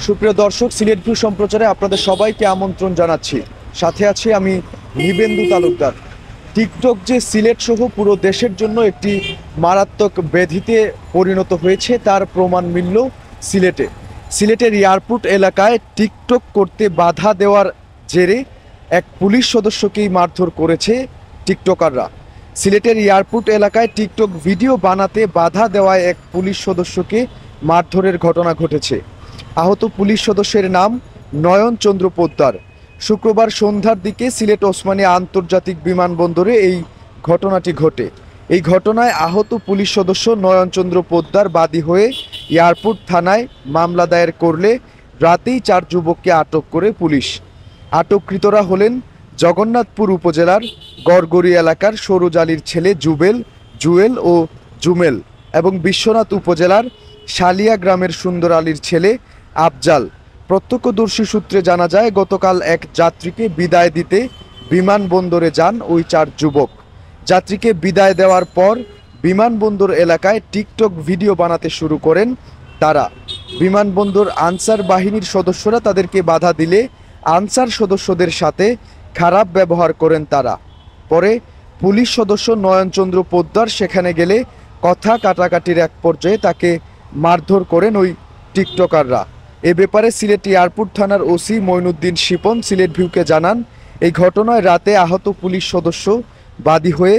সুপ্রিয় দর্শক, সিলেট ভিউ সম্প্রচারে আপনাদের সবাইকে আমন্ত্রণ জানাচ্ছি। সাথে আছি আমি নিবেন্দু তালুকদার। টিকটক যে সিলেট সহ পুরো দেশের জন্য একটি মারাত্মক ব্যাধিতে পরিণত হয়েছে তার প্রমাণ মিলল সিলেটের এয়ারপোর্ট এলাকায় টিকটক করতে বাধা দেওয়ার জেরে এক পুলিশ সদস্যকেই মারধর করেছে টিকটকাররা। সিলেটের এয়ারপোর্ট এলাকায় টিকটক ভিডিও বানাতে বাধা দেওয়ায় এক পুলিশ সদস্যকে মারধরের ঘটনা ঘটেছে। আহত পুলিশ সদস্যের নাম নয়ন চন্দ্র পোদ্দার। শুক্রবার সন্ধ্যার দিকে সিলেট ওসমানী আন্তর্জাতিক বিমানবন্দরে এই ঘটনাটি ঘটে। এই ঘটনায় আহত পুলিশ সদস্য নয়ন চন্দ্র পোদ্দার বাদী হয়ে এয়ারপোর্ট থানায় মামলা দায়ের করলে রাতেই 4 যুবককে আটক করে পুলিশ। আটককৃতরা হলেন জগন্নাথপুর উপজেলার গড়গড়ি এলাকার সরোজ আলীর ছেলে জুয়েল ও জুমেল এবং বিশ্বনাথ উপজেলার শালিয়া গ্রামের সুন্দর আলীর ছেলে আফজাল। প্রত্যক্ষদর্শী সূত্রে জানা যায়, গতকাল এক যাত্রীকে বিদায় দিতে বিমানবন্দরে যান ওই 4 যুবক। যাত্রীকে বিদায় দেওয়ার পর বিমানবন্দর এলাকায় টিকটক ভিডিও বানাতে শুরু করেন তারা। বিমানবন্দর আনসার বাহিনীর সদস্যরা তাদেরকে বাধা দিলে আনসার সদস্যদের সাথে খারাপ ব্যবহার করেন তারা। পরে পুলিশ সদস্য নয়নচন্দ্র পোদ্দার সেখানে গেলে কথা কাটাকাটির এক পর্যায়ে তাকে মারধর করেন ওই টিকটকাররা। এ ব্যাপারে সিলেট এয়ারপোর্ট থানার ওসি মঈনুদ্দিন শিপন সিলেট ভিউকে জানান, এই ঘটনায় রাতে আহত পুলিশ সদস্য বাদী হয়ে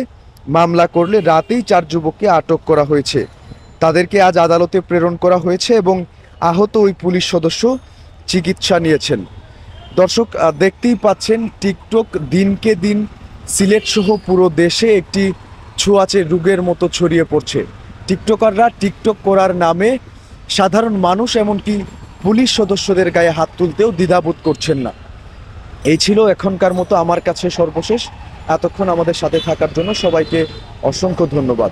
মামলা করলে রাতেই 4 যুবককে আটক করা হয়েছে। তাদেরকে আজ আদালতে প্রেরণ করা হয়েছে এবং আহত ওই পুলিশ সদস্য চিকিৎসা নিয়েছেন। দর্শক, দেখতেই পাচ্ছেন টিকটক দিনকে দিন সিলেট সহ পুরো দেশে একটি ছোঁয়াচে রোগের মতো ছড়িয়ে পড়ছে। টিকটকাররা টিকটক করার নামে সাধারণ মানুষ এমনকি পুলিশ সদস্যদের গায়ে হাত তুলতেও দ্বিধাবোধ করছেন না। এই ছিল এখনকার মতো আমার কাছে সর্বশেষ। এতক্ষণ আমাদের সাথে থাকার জন্য সবাইকে অসংখ্য ধন্যবাদ।